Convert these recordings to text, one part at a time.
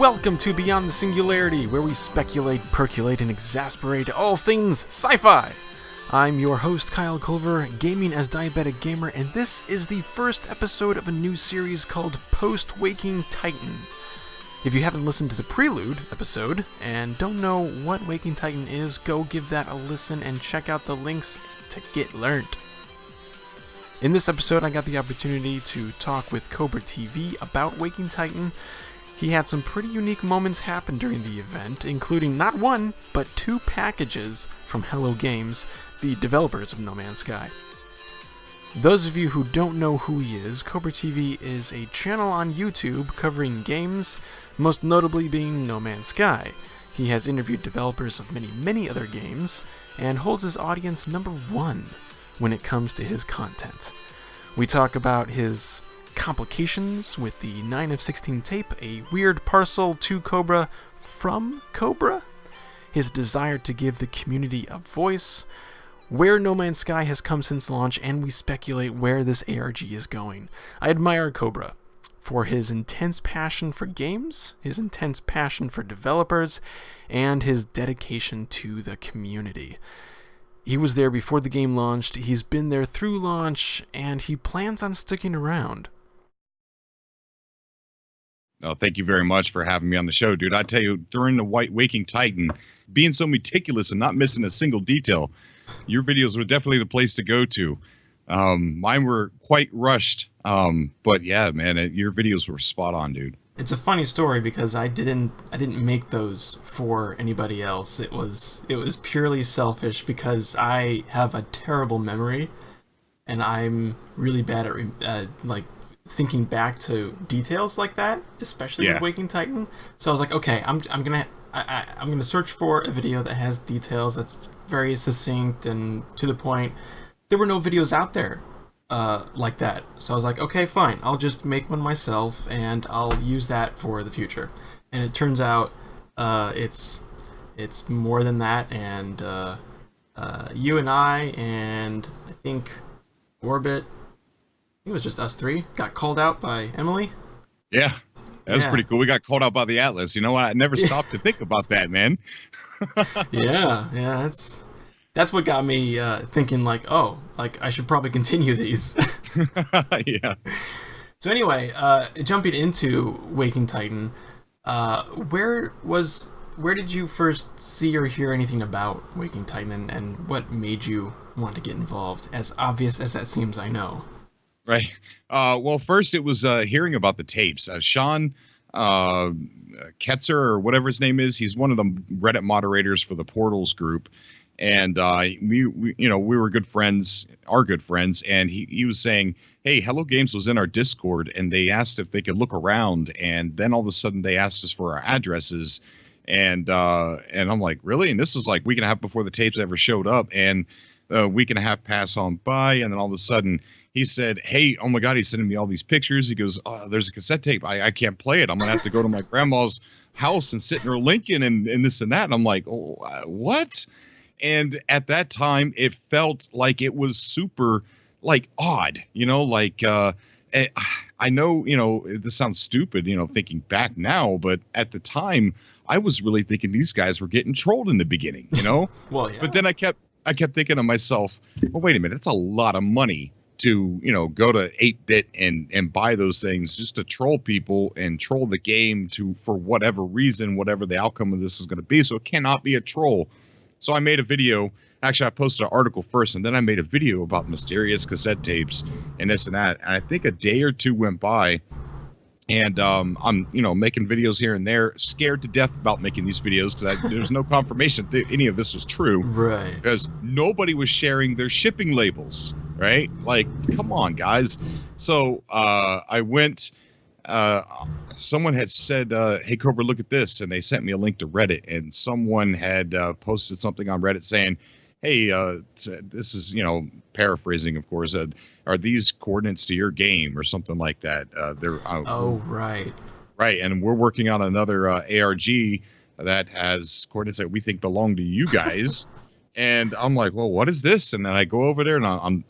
Welcome to Beyond the Singularity, where we speculate, percolate, and exasperate all things sci-fi. I'm your host, Kyle Culver, gaming as Diabetic Gamer, and this is the first episode of a new series called Post-Waking Titan. If you haven't listened to the Prelude episode and don't know what Waking Titan is, go give that a listen and check out the links to get learned. In this episode, I got the opportunity to talk with Cobra TV about Waking Titan. He had some pretty unique moments happen during the event, including not one, but two packages from Hello Games, the developers of No Man's Sky. Those of you who don't know who he is, Cobra TV is a channel on YouTube covering games, most notably being No Man's Sky. He has interviewed developers of many other games, and holds his audience number one when it comes to his content. We talk about his complications with the 9 of 16 tape, a weird parcel to Cobra from Cobra, his desire to give the community a voice, where No Man's Sky has come since launch, and we speculate where this ARG is going. I admire Cobra for his intense passion for games, his intense passion for developers, and his dedication to the community. He was there before the game launched, he's been there through launch, and he plans on sticking around. Oh, thank you very much for having me on the show, dude. I tell you, during the Waking Titan, being so meticulous and not missing a single detail, your videos were definitely the place to go to. Mine were quite rushed, but yeah, man, your videos were spot on, dude. It's a funny story because I didn't make those for anybody else. It was purely selfish because I have a terrible memory, and I'm really bad at thinking back to details like that, especially with Waking Titan. So I was like, okay, I'm gonna search for a video that has details that's very succinct and to the point. There were no videos out there like that, so I was like, okay, fine, I'll just make one myself and I'll use that for the future. And it turns out it's more than that, and you and I and I think Orbit, it was just us three, got called out by Emily. Yeah, that was pretty cool. We got called out by the Atlas. You know, I never stopped to think about that, man. yeah, that's what got me thinking I should probably continue these. Yeah. So anyway, jumping into Waking Titan, where did you first see or hear anything about Waking Titan, and what made you want to get involved? As obvious as that seems, I know. Right. Well, first it was hearing about the tapes. Sean Ketzer, or whatever his name is, he's one of the Reddit moderators for the Portals group. And we were good friends, and he was saying, hey, Hello Games was in our Discord, and they asked if they could look around, and then all of a sudden they asked us for our addresses, and I'm like, really? And this was like a week and a half before the tapes ever showed up, and a week and a half passed on by, and then all of a sudden he said, hey, oh my God, he's sending me all these pictures. He goes, oh, there's a cassette tape. I can't play it. I'm going to have to go to my grandma's house and sit in her Lincoln and this and that. And I'm like, oh, what? And at that time, it felt like it was super, odd, I know, this sounds stupid, thinking back now, but at the time, I was really thinking these guys were getting trolled in the beginning, Well, yeah. But then I kept thinking to myself, well, wait a minute, that's a lot of money to, go to 8-bit and buy those things just to troll people and troll the game for whatever reason, whatever the outcome of this is going to be. So it cannot be a troll. So I made a video. Actually, I posted an article first, and then I made a video about mysterious cassette tapes and this and that. And I think a day or two went by, and I'm, making videos here and there, scared to death about making these videos because there's no confirmation that any of this was true. Right. Because nobody was sharing their shipping labels, right? Like, come on, guys. So I went... someone had said, hey, Cobra, look at this. And they sent me a link to Reddit, and someone had posted something on Reddit saying, hey, this is, paraphrasing, of course, are these coordinates to your game or something like that? Right. Right. And we're working on another ARG that has coordinates that we think belong to you guys. And I'm like, well, what is this? And then I go over there and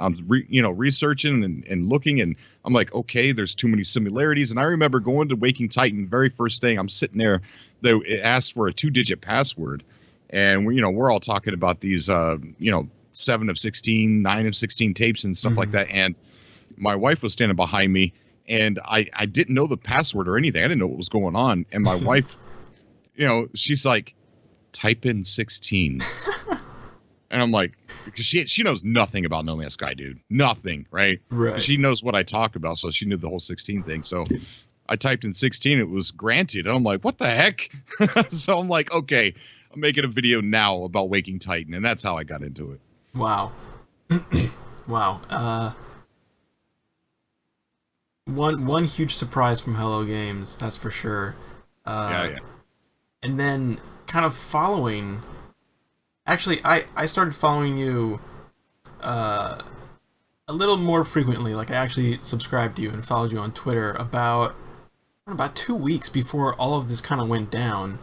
researching and looking, and I'm like, okay, there's too many similarities. And I remember going to Waking Titan, very first thing, I'm sitting there, it asked for a 2-digit password. And we're all talking about these, 7 of 16, 9 of 16 tapes and stuff like that. And my wife was standing behind me, and I didn't know the password or anything. I didn't know what was going on. And my wife, she's like, type in 16. And I'm like, because she knows nothing about No Man's Sky, dude. Nothing, right? Right. She knows what I talk about, so she knew the whole 16 thing. So I typed in 16. It was granted. And I'm like, what the heck? So I'm like, okay, I'm making a video now about Waking Titan. And that's how I got into it. Wow. Wow. One huge surprise from Hello Games, that's for sure. Yeah. And then kind of following... Actually, I started following you a little more frequently. Like, I actually subscribed to you and followed you on Twitter about 2 weeks before all of this kind of went down.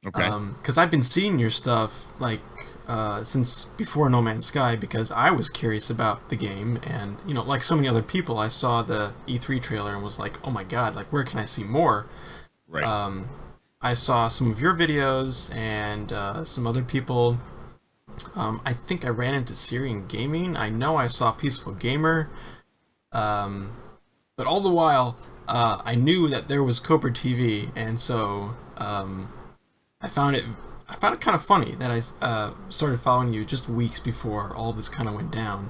Okay. Because I've been seeing your stuff, like, since before No Man's Sky, because I was curious about the game. And, like so many other people, I saw the E3 trailer and was like, oh my god, like, where can I see more? Right. I saw some of your videos and some other people. I think I ran into Syrian Gaming. I know I saw Peaceful Gamer. But all the while, I knew that there was Cobra TV, and so I found it kind of funny that I started following you just weeks before all this kind of went down.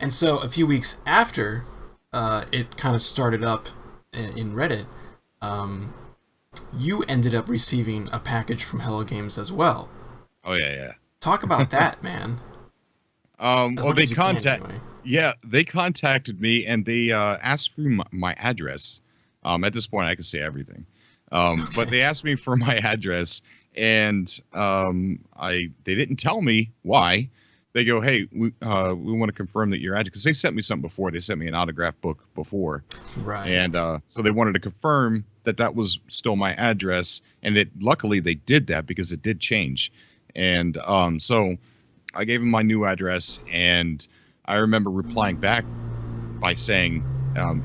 And so a few weeks after it kind of started up in Reddit, you ended up receiving a package from Hello Games as well. Oh yeah. Talk about that, man. Well, they contacted me, and they asked for my address. At this point, I can say everything. Okay. But they asked me for my address, and they didn't tell me why. They go, hey, we want to confirm that your address, because they sent me something before. They sent me an autograph book before. Right. And so they wanted to confirm that was still my address. And luckily they did that, because it did change. And so I gave them my new address, and I remember replying back by saying,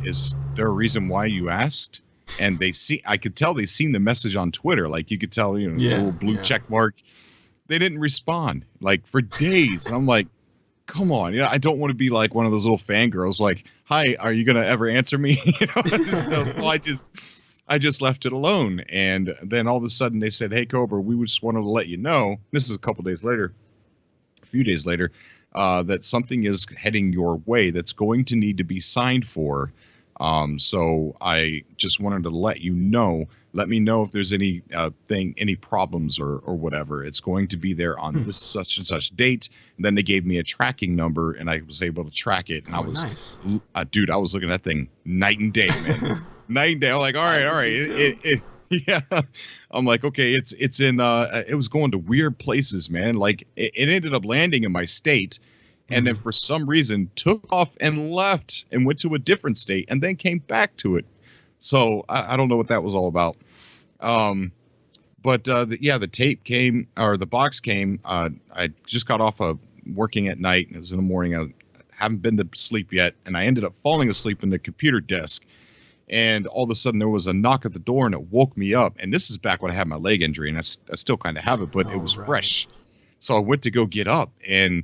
is there a reason why you asked? And I could tell they seen the message on Twitter. Like, you could tell, the little blue check mark. They didn't respond, like, for days. And I'm like, come on. I don't want to be like one of those little fangirls, like, hi, are you going to ever answer me? So I just left it alone. And then all of a sudden they said, hey, Cobra, we just wanted to let you know, this is a few days later, that something is heading your way that's going to need to be signed for. So I just wanted to let me know if there's any problems or whatever. It's going to be there on this such and such date. And then they gave me a tracking number, and I was able to track it. And nice. Dude, I was looking at that thing night and day, man. Night and day. I'm like, all right. Yeah. I'm like, okay, it's in, it was going to weird places, man. Like, it ended up landing in my state. And then for some reason took off and left and went to a different state and then came back to it. So I don't know what that was all about. But the tape came, or the box came. I just got off of working at night. It was in the morning. I haven't been to sleep yet. And I ended up falling asleep in the computer desk. And all of a sudden there was a knock at the door, and it woke me up. And this is back when I had my leg injury, and I still kind of have it, but it was fresh. So I went to go get up, and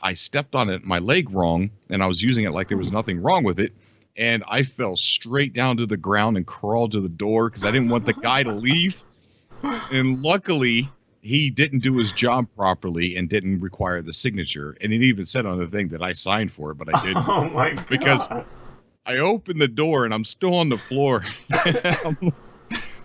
I stepped on my leg wrong, and I was using it like there was nothing wrong with it. And I fell straight down to the ground and crawled to the door because I didn't want the guy to leave. And luckily, he didn't do his job properly and didn't require the signature. And it even said on the thing that I signed for it, but I didn't. Oh my God. Because I opened the door and I'm still on the floor. I'm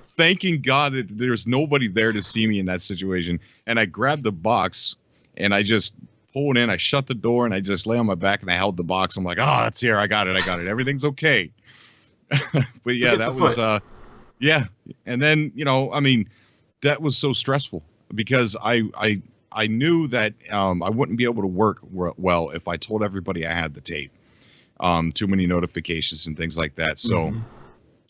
thanking God that there's nobody there to see me in that situation. And I grabbed the box and I just pulled in. I shut the door and I just lay on my back and I held the box. I'm like, oh, it's here. I got it. Everything's okay. But yeah, that was, yeah. And then, that was so stressful because I knew that I wouldn't be able to work well if I told everybody I had the tape. Too many notifications and things like that. So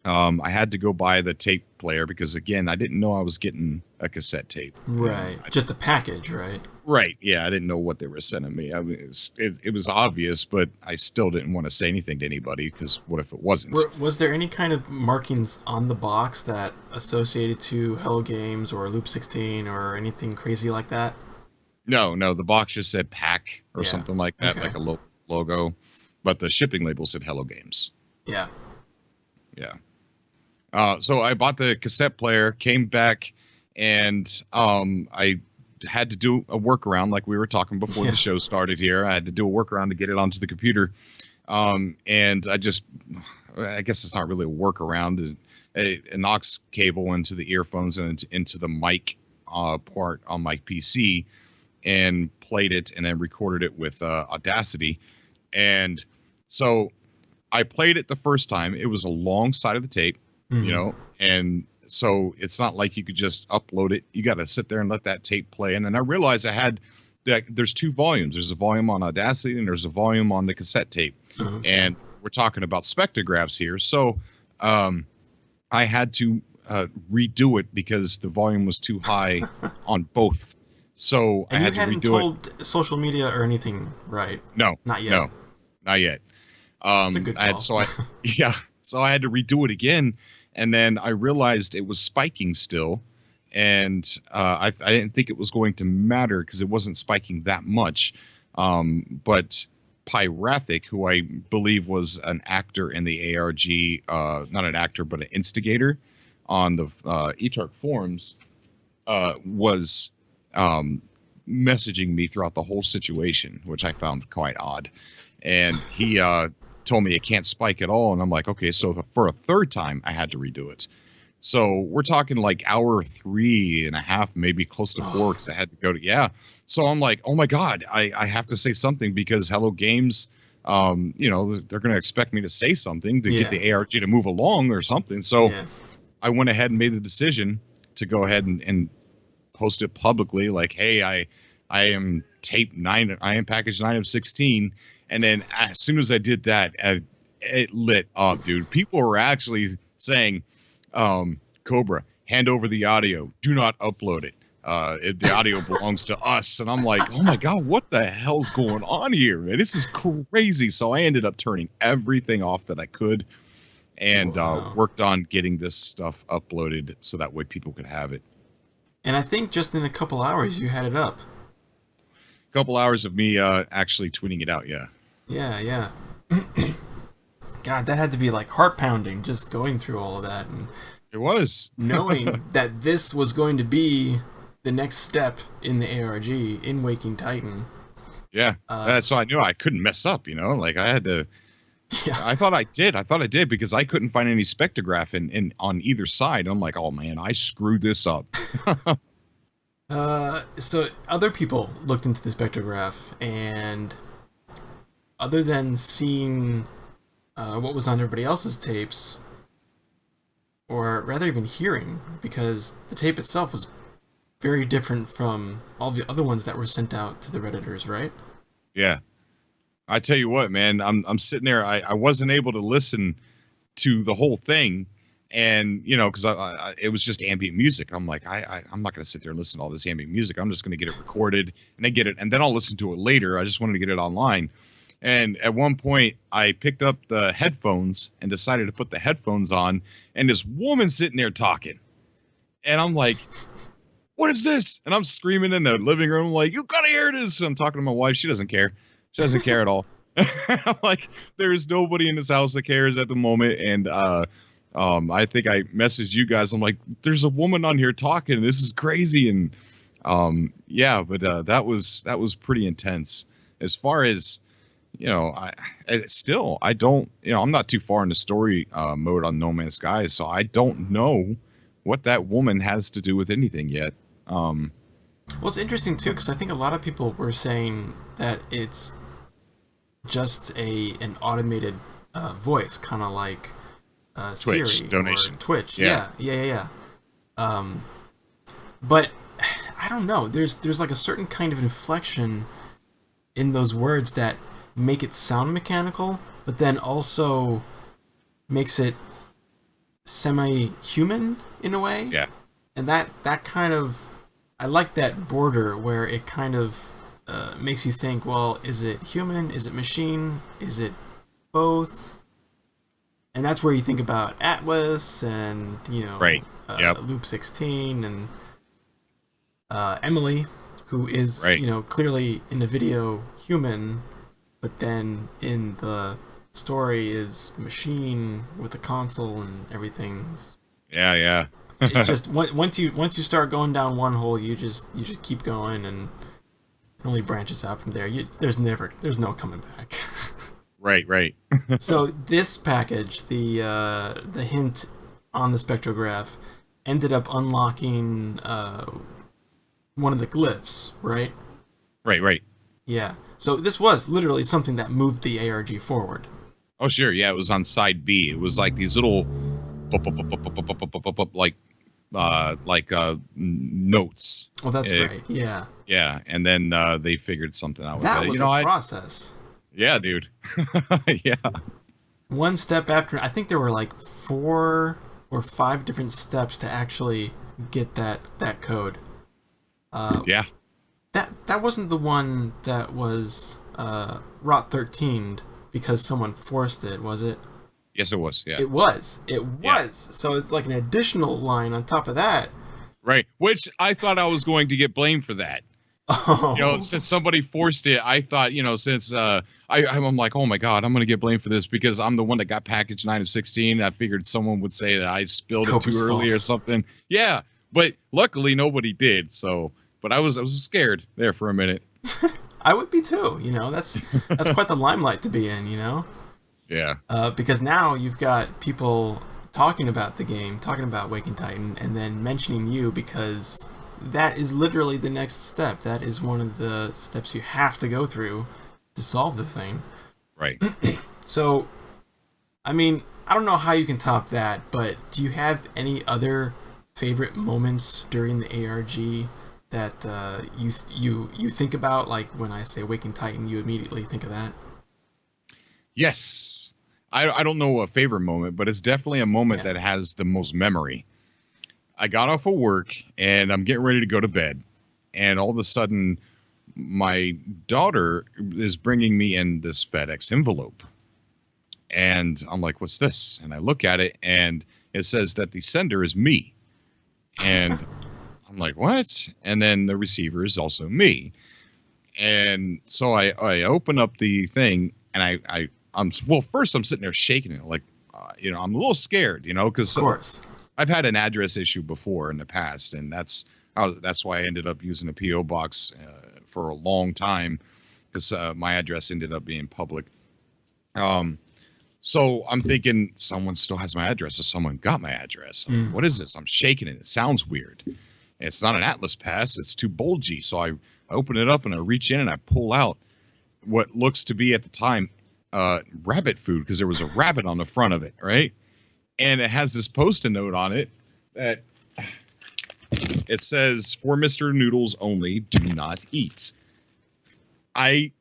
I had to go buy the tape player because, again, I didn't know I was getting a cassette tape. Right. Just a package, right? Right. Yeah, I didn't know what they were sending me. I mean, it was obvious, but I still didn't want to say anything to anybody because what if it wasn't? Was there any kind of markings on the box that associated to Hello Games or Loop 16 or anything crazy like that? No. The box just said pack or something like that, Okay. like a logo, but the shipping label said Hello Games. Yeah. Yeah. So I bought the cassette player, came back, and I had to do a workaround, like we were talking before the show started here. I had to do a workaround to get it onto the computer. And I guess it's not really a workaround, an aux cable into the earphones and into the mic part on my PC, and played it and then recorded it with Audacity. And so I played it the first time. It was a long side of the tape, and so it's not like you could just upload it. You got to sit there and let that tape play. And then I realized there's two volumes. There's a volume on Audacity and there's a volume on the cassette tape. Mm-hmm. And we're talking about spectrographs here. So I had to redo it because the volume was too high on both. So And I had you to hadn't redo told social media or anything, right? No. Not yet. No. Not yet. It's a good call. So I had to redo it again, and then I realized it was spiking still, and I didn't think it was going to matter because it wasn't spiking that much. But Pyrathic, who I believe was an actor in the ARG, not an actor but an instigator on the eTark forums, was messaging me throughout the whole situation, which I found quite odd. And he told me it can't spike at all. And I'm like, okay, so for a third time, I had to redo it. So we're talking like hour 3.5, maybe close to 4, because I had to go to, So I'm like, oh my God, I have to say something because Hello Games, they're going to expect me to say something to get the ARG to move along or something. So I went ahead and made the decision to go ahead and post it publicly, like, hey, I am tape 9, I am package 9 of 16. And then as soon as I did that, it lit up, dude. People were actually saying, Cobra, hand over the audio. Do not upload it. The audio belongs to us. And I'm like, oh my God, what the hell's going on here, man? This is crazy. So I ended up turning everything off that I could and worked on getting this stuff uploaded so that way people could have it. And I think just in a couple hours you had it up. A couple hours of me actually tweeting it out, yeah. Yeah. God, that had to be like heart pounding just going through all of that. And it was. knowing that this was going to be the next step in the ARG, in Waking Titan. Yeah, so I knew I couldn't mess up, like I had to. Yeah. I thought I did because I couldn't find any spectrograph in on either side. I'm like, oh man, I screwed this up. So other people looked into the spectrograph, and other than seeing what was on everybody else's tapes, or rather even hearing, because the tape itself was very different from all the other ones that were sent out to the Redditors, right? Yeah. I tell you what, man, I'm sitting there. I wasn't able to listen to the whole thing, and because it was just ambient music. I'm like, I'm not going to sit there and listen to all this ambient music. I'm just going to get it recorded and then I'll listen to it later. I just wanted to get it online. And at one point, I picked up the headphones and decided to put the headphones on, and this woman sitting there talking, and I'm like, what is this? And I'm screaming in the living room like, you gotta hear this. I'm talking to my wife. She doesn't care. She doesn't care at all. I'm like, there's nobody in this house that cares at the moment. And I think I messaged you guys. I'm like, there's a woman on here talking. This is crazy. And that was pretty intense. As far as I don't, I'm not too far in the story mode on No Man's Sky, so I don't know what that woman has to do with anything yet. Well, it's interesting too, because I think a lot of people were saying that it's just an automated voice, kind of like Twitch Siri donation. or Twitch. Yeah. But I don't know. There's like a certain kind of inflection in those words that make it sound mechanical, but then also makes it semi-human in a way. Yeah. And that kind of, I like that border where it kind of makes you think, well, is it human? Is it machine? Is it both? And that's where you think about Atlas and, Right. Loop 16 and Emily, who is, Right. Clearly in the video human, but then in the story is machine with a console and everything's. Yeah. It just once you start going down one hole, you just keep going, and it only branches out from there. There's no coming back. Right. So this package, the hint on the spectrograph, ended up unlocking one of the glyphs, right? Right. Yeah. So this was literally something that moved the ARG forward. Oh, sure. Yeah, it was on side B. It was like these little like notes. Oh, that's right. Yeah. Yeah, and then they figured something out. That with was it. a process. Yeah, dude. Yeah. One step after, I think there were like 4 or 5 different steps to actually get that code. Yeah. That wasn't the one that was Rot 13'd because someone forced it, was it? Yes, it was. Yeah. It was. Yeah. So it's like an additional line on top of that. Right. Which I thought I was going to get blamed for that. Oh. Since somebody forced it, I thought, since I'm like, oh my God, I'm going to get blamed for this because I'm the one that got package 9 of 16. I figured someone would say that I spilled it too early or something. Yeah. But luckily nobody did. So, but I was scared there for a minute. I would be too, that's quite the limelight to be in, Yeah. Because now you've got people talking about the game, talking about Waking Titan, and then mentioning you because that is literally the next step. That is one of the steps you have to go through to solve the thing. Right. So, I mean, I don't know how you can top that, but do you have any other favorite moments during the ARG that you think about? Like when I say Waking Titan, you immediately think of that? Yes. I don't know a favorite moment, but it's definitely a moment that has the most memory. I got off of work and I'm getting ready to go to bed. And all of a sudden, my daughter is bringing me in this FedEx envelope. And I'm like, what's this? And I look at it and it says that the sender is me. And I'm like, what? And then the receiver is also me. And so I open up the thing and first I'm sitting there shaking it like, I'm a little scared, because of course I've had an address issue before in the past, and that's why I ended up using a PO box for a long time because my address ended up being public. So I'm thinking someone still has my address or someone got my address. What is this? I'm shaking it. It sounds weird. And it's not an Atlas pass. It's too bulgy. So I open it up and I reach in and I pull out what looks to be at the time rabbit food because there was a rabbit on the front of it, right? And it has this post-it note on it that it says, "For Mr. Noodles only, do not eat." I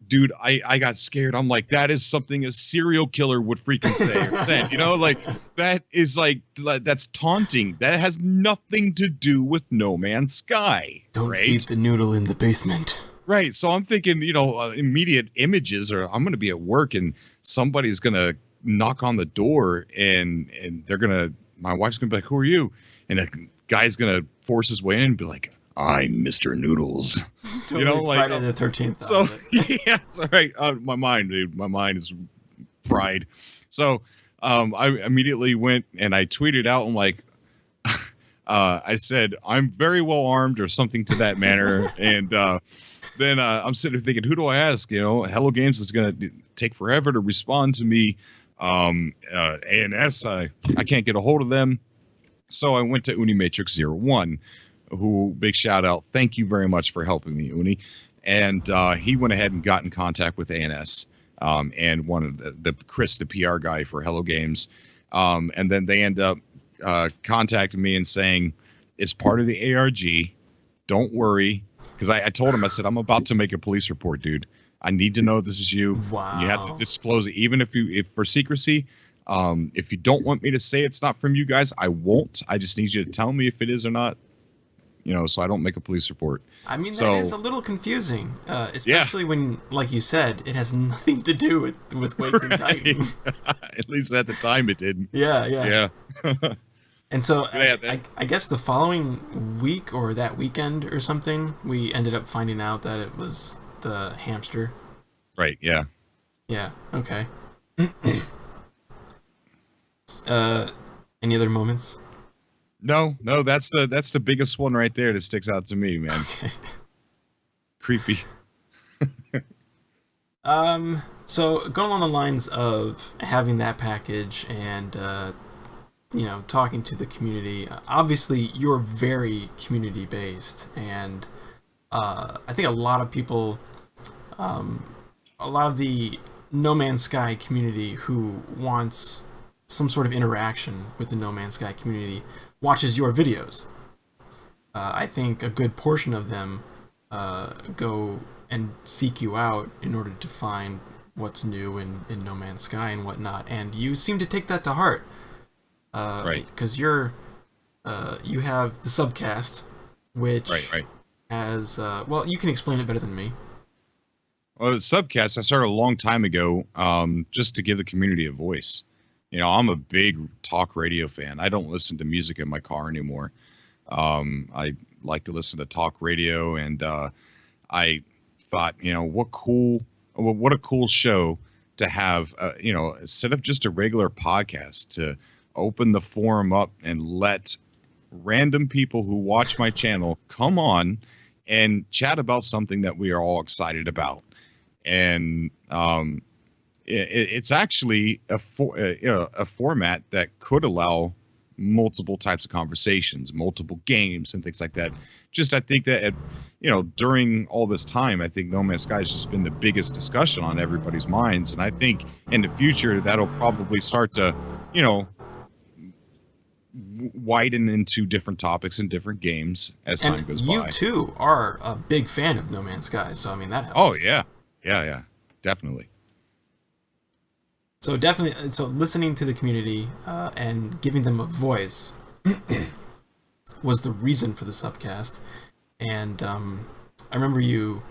got scared. I'm like, that is something a serial killer would freaking say or send. Like that is like that's taunting. That has nothing to do with No Man's Sky. Don't right? feed the noodle in the basement. Right. So I'm thinking, immediate images are I'm going to be at work and somebody's going to knock on the door and my wife's going to be like, who are you? And a guy's going to force his way in and be like, I'm Mr. Noodles. Totally Friday the 13th. So, yeah, that's all right. My mind is fried. So I immediately went and I tweeted out and like, I said, I'm very well armed or something to that manner. And then I'm sitting there thinking, who do I ask? Hello Games is going to take forever to respond to me. ANS, I can't get a hold of them. So I went to Unimatrix01, who, big shout out. Thank you very much for helping me, Uni. And he went ahead and got in contact with ANS and one of the Chris, the PR guy for Hello Games. And then they end up contacting me and saying, it's part of the ARG. Don't worry. Because I told him, I said, I'm about to make a police report, dude. I need to know this is you. Wow. You have to disclose it, even if for secrecy. If you don't want me to say it's not from you guys, I won't. I just need you to tell me if it is or not, so I don't make a police report. I mean, that is a little confusing, especially when, like you said, it has nothing to do with Waking Right. Titan. At least at the time it didn't. Yeah. And so I guess the following week or that weekend or something, we ended up finding out that it was the hamster. Right, yeah. Yeah, okay. Any other moments? No, that's the biggest one right there that sticks out to me, man. Okay. Creepy. So going along the lines of having that package and talking to the community, obviously you're very community based, and I think a lot of people, a lot of the No Man's Sky community who wants some sort of interaction with the No Man's Sky community watches your videos. I think a good portion of them go and seek you out in order to find what's new in No Man's Sky and whatnot, and you seem to take that to heart. Right. Because you have the subcast, which Right. has well, you can explain it better than me. Well, the subcast I started a long time ago, just to give the community a voice. I'm a big talk radio fan. I don't listen to music in my car anymore. I like to listen to talk radio, and I thought, what a cool show to have, instead of just a regular podcast, to open the forum up and let random people who watch my channel come on and chat about something that we are all excited about. And it's actually a format that could allow multiple types of conversations, multiple games, and things like that. I think that during all this time, I think No Man's Sky has just been the biggest discussion on everybody's minds, and I think in the future that'll probably start to widen into different topics and different games as time goes by. You too are a big fan of No Man's Sky, so I mean that helps. Oh yeah, definitely. So listening to the community and giving them a voice was the reason for the subcast. And I remember you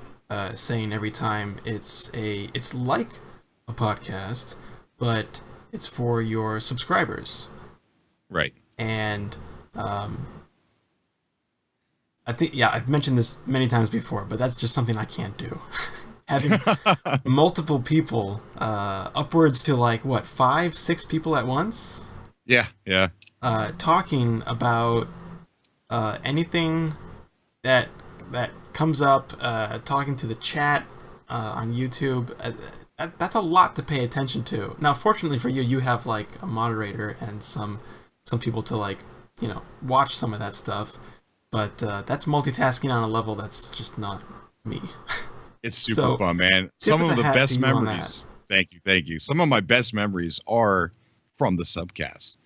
saying every time it's like a podcast, but it's for your subscribers. Right. And I think, I've mentioned this many times before, but that's just something I can't do. Having multiple people, upwards to 5-6 people at once. Yeah. Talking about anything that comes up, talking to the chat on YouTube. That's a lot to pay attention to. Now, fortunately for you, you have a moderator and some people to watch some of that stuff. But that's multitasking on a level that's just not me. It's super fun, man. Some of the best memories. Thank you. Some of my best memories are from the subcast.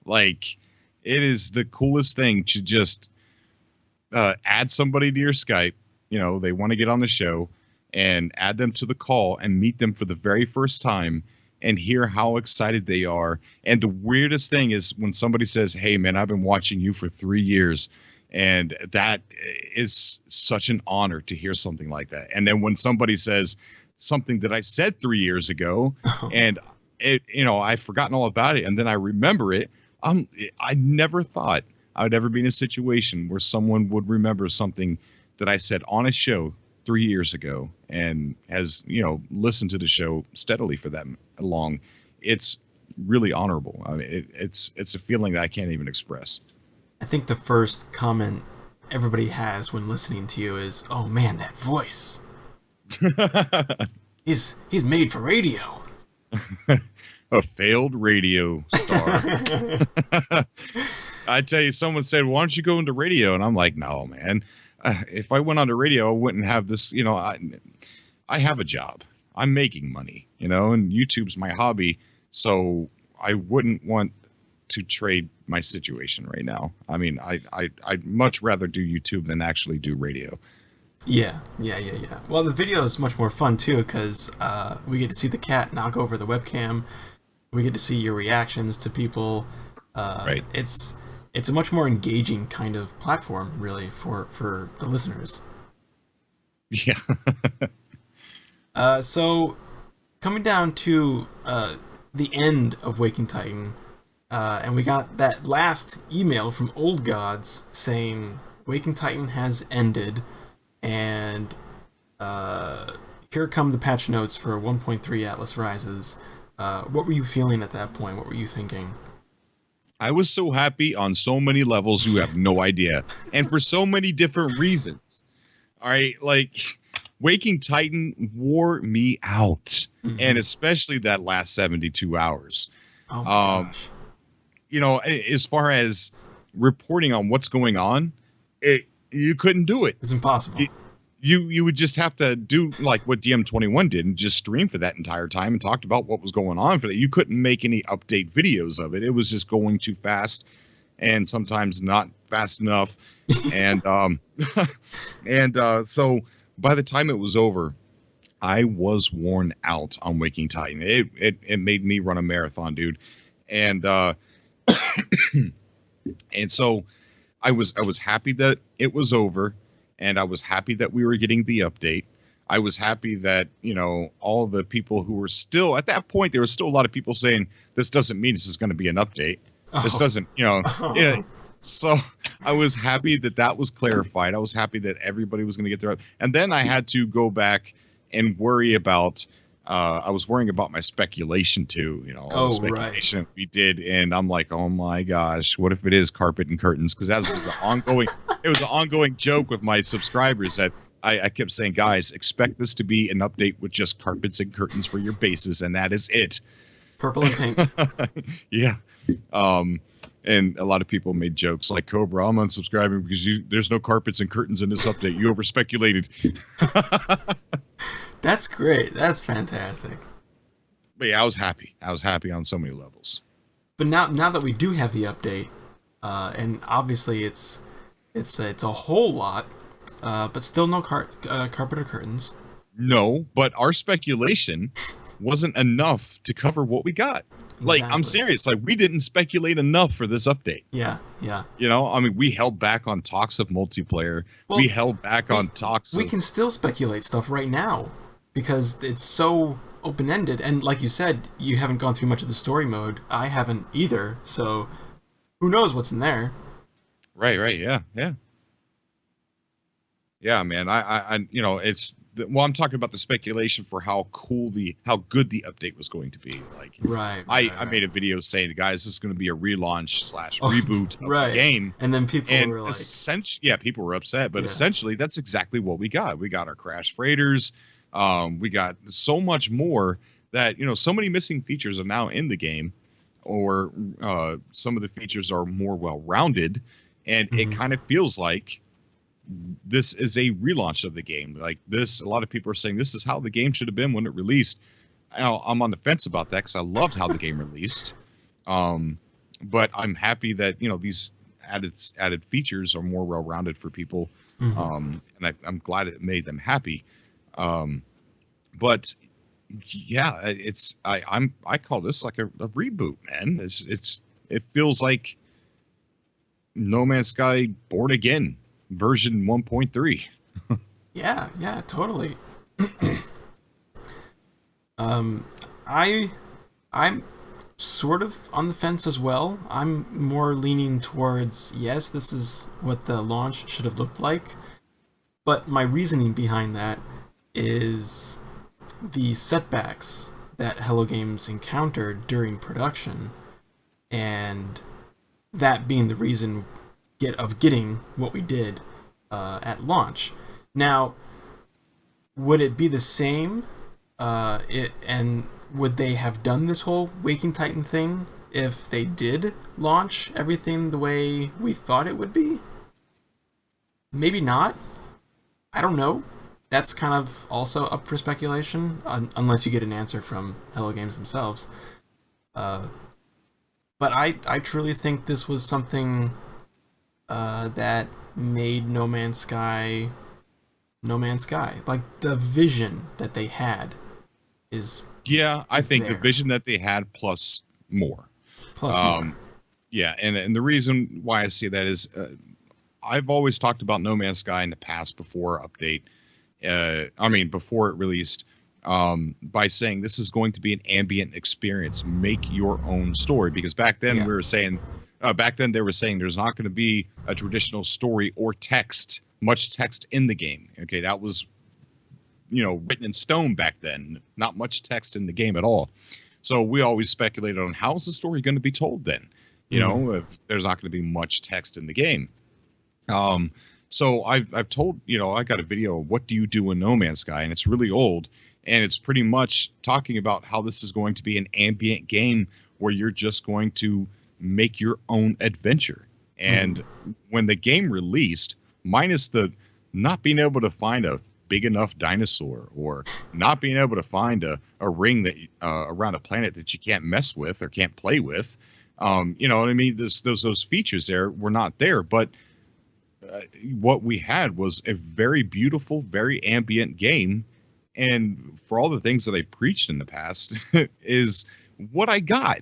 It is the coolest thing to just add somebody to your Skype. They want to get on the show, and add them to the call and meet them for the very first time and hear how excited they are. And the weirdest thing is when somebody says, "Hey, man, I've been watching you for 3 years." And that is such an honor to hear something like that. And then when somebody says something that I said 3 years ago, and I've forgotten all about it, and then I remember it, I never thought I would ever be in a situation where someone would remember something that I said on a show 3 years ago and has, listened to the show steadily for that long. It's really honorable. I mean, it's a feeling that I can't even express. I think the first comment everybody has when listening to you is, "Oh man, that voice. He's made for radio." A failed radio star. I tell you, someone said, "Why don't you go into radio?" And I'm like, "No, man. If I went on to radio, I wouldn't have this. I have a job. I'm making money. And YouTube's my hobby, so I wouldn't want to trade my situation right now. I mean, I'd much rather do YouTube than actually do radio." Yeah. Well, the video is much more fun too because we get to see the cat knock over the webcam, We get to see your reactions to people. Right. It's a much more engaging kind of platform, really, for the listeners. Yeah. So coming down to the end of Waking Titan, and we got that last email from Old Gods saying Waking Titan has ended, and here come the patch notes for 1.3 Atlas Rises. What were you feeling at that point? What were you thinking? I was so happy on so many levels you have no idea, and for so many different reasons. All right, like Waking Titan wore me out, and especially that last 72 hours. Oh my gosh. You know, as far as reporting on what's going on, you couldn't do it. It's impossible. You would just have to do like what DM21 did and just stream for that entire time and talked about what was going on for that. You couldn't make any update videos of it. It was just going too fast and sometimes not fast enough. And so by the time it was over, I was worn out on Waking Titan. It made me run a marathon, dude. And and so I was happy that it was over. And I was happy that we were getting the update. I was happy that, you know, all the people who were still at that point, there was still a lot of people saying, this doesn't mean this is going to be an update. This doesn't, you know. Yeah. So I was happy that that was clarified. I was happy that everybody was going to get their, and then I had to go back and worry about, I was worrying about my speculation too, you know, all the speculation we did. And I'm like, oh my gosh, what if it is carpet and curtains? Because that was an ongoing, it was an ongoing joke with my subscribers that I kept saying, guys, expect this to be an update with just carpets and curtains for your bases. And that is it. Purple and pink. Yeah. And a lot of people made jokes like, Cobra, I'm unsubscribing because there's no carpets and curtains in this update. You over speculated. That's great. That's fantastic. But yeah, I was happy. I was happy on so many levels. But now that we do have the update, and obviously it's a whole lot, but still no carpet or curtains. No, but our speculation wasn't enough to cover what we got. Like, exactly. I'm serious. Like, we didn't speculate enough for this update. Yeah. You know, I mean, we held back on talks of multiplayer. Well, we held back on talks We can still speculate stuff right now because it's so open-ended. And like you said, you haven't gone through much of the story mode. I haven't either. So who knows what's in there? Right. Yeah. Yeah, man. I you know, I'm talking about the speculation for how good the update was going to be. Like, I made a video saying, guys, this is going to be a relaunch / reboot of the game. And then people were like, people were upset, but essentially that's exactly what we got. We got our Crash Freighters. We got so much more that, you know, so many missing features are now in the game, or some of the features are more well-rounded, and it kind of feels like this is a relaunch of the game. Like this, a lot of people are saying this is how the game should have been when it released. I'm on the fence about that because I loved how the game released. But I'm happy that, you know, these added features are more well-rounded for people. And I'm glad it made them happy. But yeah, I call this like a reboot, man. It feels like No Man's Sky Born Again version 1.3. yeah, totally. I'm sort of on the fence as well. I'm more leaning towards, yes, this is what the launch should have looked like, but my reasoning behind that is the setbacks that Hello Games encountered during production, and that being the reason of getting what we did at launch. Now, would it be the same? And would they have done this whole Waking Titan thing if they did launch everything the way we thought it would be? Maybe not. I don't know. That's kind of also up for speculation, unless you get an answer from Hello Games themselves. But I truly think this was something that made No Man's Sky. Like, the vision that they had is Yeah, I think the there. vision that they had plus more. Plus more. Yeah, and the reason why I say that is I've always talked about No Man's Sky in the past before update. Before it released, by saying this is going to be an ambient experience. Make your own story, because back then we were saying, they were saying there's not going to be a traditional story or text, much text in the game. Okay, that was written in stone back then. Not much text in the game at all. So we always speculated on how is the story going to be told then. If there's not going to be much text in the game. So I've told, I got a video of what do you do in No Man's Sky, and it's really old, and it's pretty much talking about how this is going to be an ambient game where you're just going to make your own adventure. And when the game released, minus the not being able to find a big enough dinosaur, or not being able to find a ring that around a planet that you can't mess with or can't play with, you know what I mean? Those features there were not there, but what we had was a very beautiful, very ambient game. And for all the things that I preached in the past is what I got.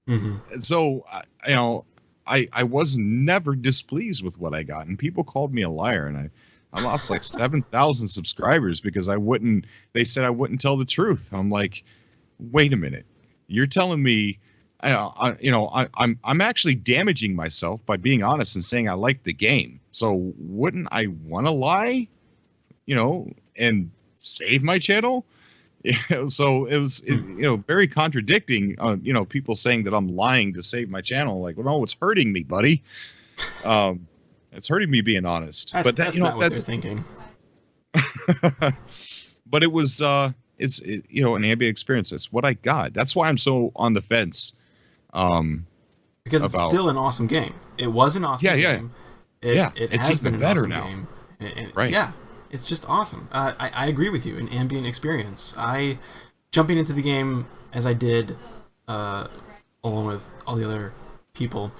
And so, I was never displeased with what I got, and people called me a liar, and I lost like 7,000 subscribers because they said I wouldn't tell the truth. I'm like, wait a minute. You're telling me, I'm actually damaging myself by being honest and saying I like the game. So wouldn't I want to lie, and save my channel? So it was, very contradicting, people saying that I'm lying to save my channel. Like, well, no, it's hurting me, buddy. It's hurting me being honest. That's not what they're thinking. But it was, it's an ambient experience. It's what I got. That's why I'm so on the fence. Because it's still an awesome game. It was an awesome game. It's has been better now. Right. Yeah. It's just awesome. I agree with you. An ambient experience. Jumping into the game as I did, along with all the other people,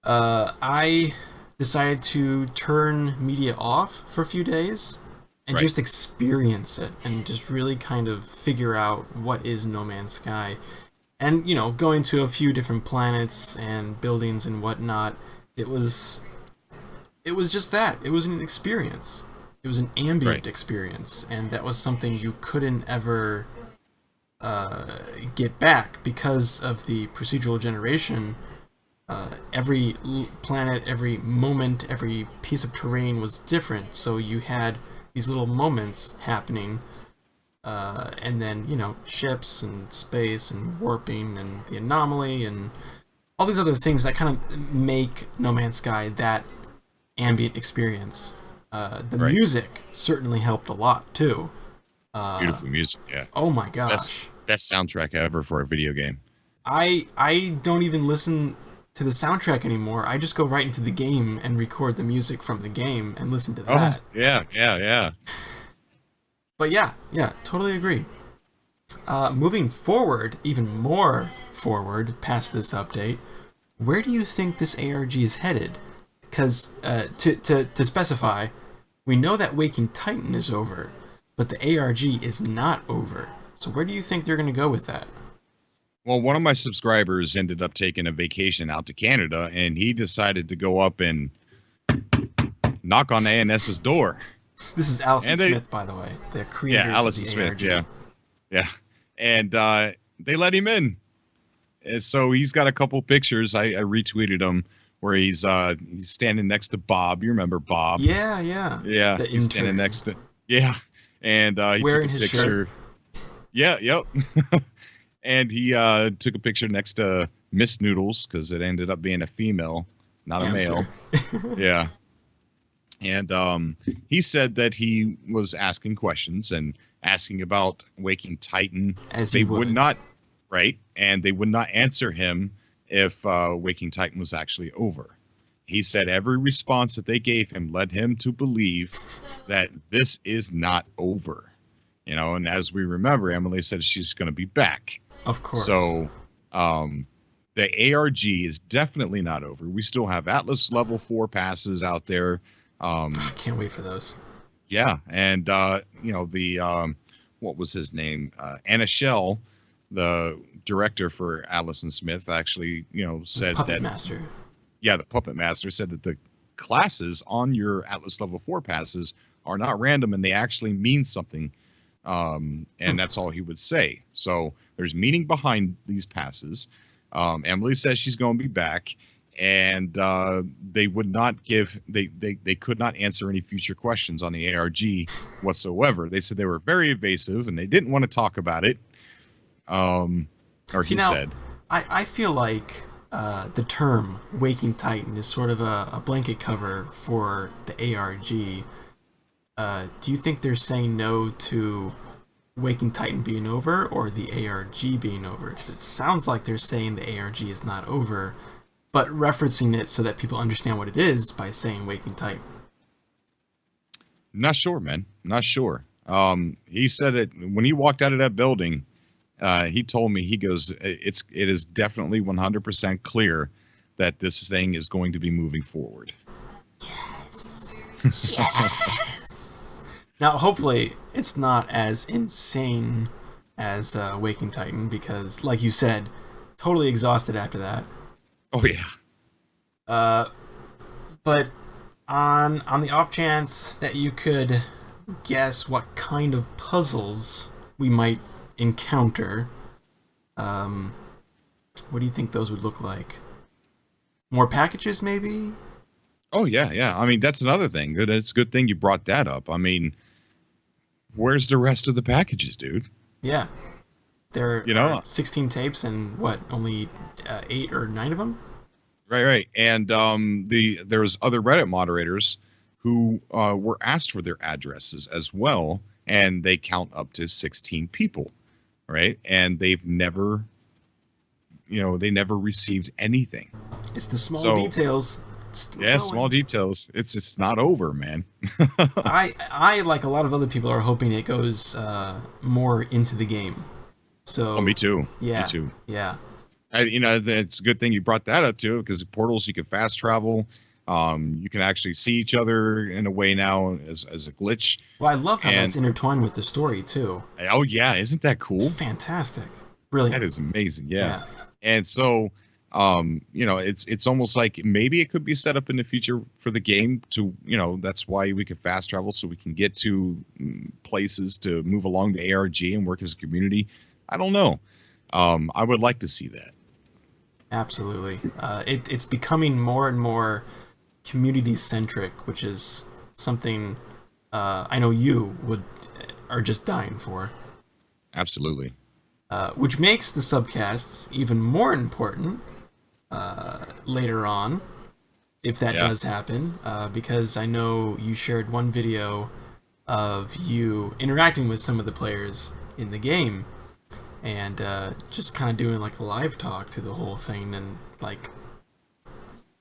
I decided to turn media off for a few days and just experience it and just really kind of figure out what is No Man's Sky. And, going to a few different planets and buildings and whatnot, it was just that. It was an experience. It was an ambient experience, and that was something you couldn't ever get back because of the procedural generation. Every planet, every moment, every piece of terrain was different, so you had these little moments happening, and then, ships and space and warping and the anomaly and all these other things that kind of make No Man's Sky that ambient experience. The music certainly helped a lot too. Beautiful music, yeah. Oh my gosh. Best soundtrack ever for a video game. I don't even listen to the soundtrack anymore. I just go right into the game and record the music from the game and listen to that. Oh, yeah. But yeah, totally agree. Moving forward, even more forward past this update, where do you think this ARG is headed? Because to specify, we know that Waking Titan is over, but the ARG is not over. So where do you think they're going to go with that? Well, one of my subscribers ended up taking a vacation out to Canada, and he decided to go up and knock on ANS's door. This is Allison Smith, by the way, the creator. Yeah, Allison Smith. ARG. Yeah. And they let him in. And so he's got a couple pictures. I retweeted them where he's standing next to Bob. You remember Bob? Yeah. He's standing next to and he wearing took a his picture. Shirt. Yeah, yep. And he took a picture next to Miss Noodles because it ended up being a female, not a male. Yeah. And he said that he was asking questions and asking about Waking Titan. As they he would not, and they would not answer him if Waking Titan was actually over. He said every response that they gave him led him to believe that this is not over. And as we remember, Emily said she's going to be back. Of course. So the ARG is definitely not over. We still have Atlas level 4 passes out there. I can't wait for those. Yeah. And, the what was his name? Anna Shell, the director for Allison Smith, actually, said Puppet that Master. Yeah, the Puppet Master said that the classes on your Atlas Level 4 passes are not random and they actually mean something. And that's all he would say. So there's meaning behind these passes. Emily says she's going to be back, and they would not they could not answer any future questions on the ARG whatsoever. They said they were very evasive and they didn't want to talk about it. He said. I feel like the term Waking Titan is sort of a blanket cover for the ARG. Do you think they're saying no to Waking Titan being over or the ARG being over? Because it sounds like they're saying the ARG is not over, but referencing it so that people understand what it is by saying Waking Titan. Not sure, man. Not sure. He said it when he walked out of that building. He told me, he goes, it is definitely 100% clear that this thing is going to be moving forward. Yes. Yes. Now, hopefully, it's not as insane as Waking Titan, because, like you said, totally exhausted after that. Oh, yeah. But on the off chance that you could guess what kind of puzzles we might encounter, what do you think those would look like? More packages, maybe? Oh, yeah. I mean, that's another thing. It's a good thing you brought that up. I mean, where's the rest of the packages, dude? Yeah. There are 16 tapes and what, only 8 or 9 of them? Right. And there's other Reddit moderators who were asked for their addresses as well, and they count up to 16 people, right? And they've never, they never received anything. It's the small details. Small details. It's not over, man. I like a lot of other people are hoping it goes more into the game. So me too. Yeah. Me too. Yeah. It's a good thing you brought that up too, because portals, you can fast travel. You can actually see each other in a way now as a glitch. Well, I love how that's intertwined with the story too. Oh yeah, isn't that cool? It's fantastic. Brilliant. That is amazing. Yeah. And so, it's almost like maybe it could be set up in the future for the game to, that's why we could fast travel, so we can get to places to move along the ARG and work as a community. I don't know. I would like to see that. Absolutely. It's becoming more and more community-centric, which is something I know you are just dying for. Absolutely. Which makes the subcasts even more important later on, if that does happen, because I know you shared one video of you interacting with some of the players in the game, and just kind of doing like a live talk through the whole thing, and like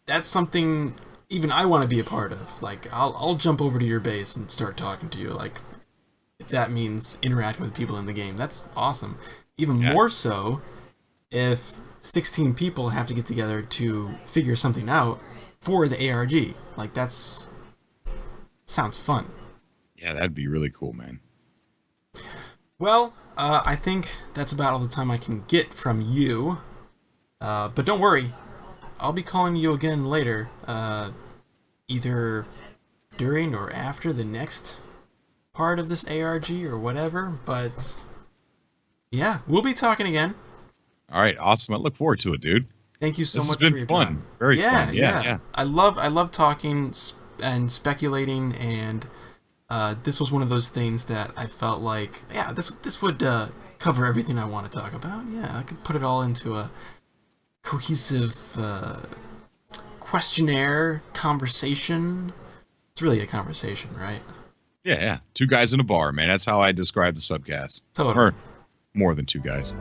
that's something even I want to be a part of. Like I'll jump over to your base and start talking to you, like if that means interacting with people in the game. That's awesome. Even more so if 16 people have to get together to figure something out for the ARG. Like sounds fun. Yeah, that'd be really cool, man. Well, I think that's about all the time I can get from you. But don't worry, I'll be calling you again later, either during or after the next part of this ARG or whatever. But yeah, we'll be talking again. All right, awesome. I look forward to it, dude. Thank you so much for your fun. time. Very fun. Yeah. I love talking and speculating, and this was one of those things that I felt like, this would cover everything I want to talk about. Yeah, I could put it all into a cohesive questionnaire conversation. It's really a conversation, right? Yeah. 2 guys in a bar, man. That's how I describe the subcast. Totally. Or more than 2 guys.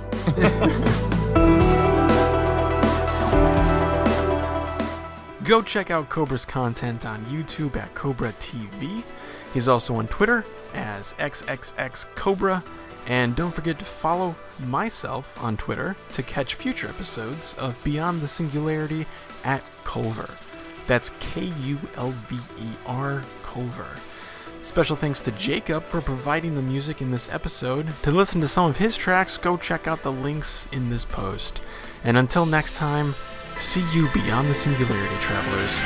Go check out Cobra's content on YouTube at Cobra TV. He's also on Twitter as XXXCobra. And don't forget to follow myself on Twitter to catch future episodes of Beyond the Singularity at Culver. That's Kulver, Culver. Special thanks to JayKob for providing the music in this episode. To listen to some of his tracks, go check out the links in this post. And until next time, see you beyond the singularity, travelers.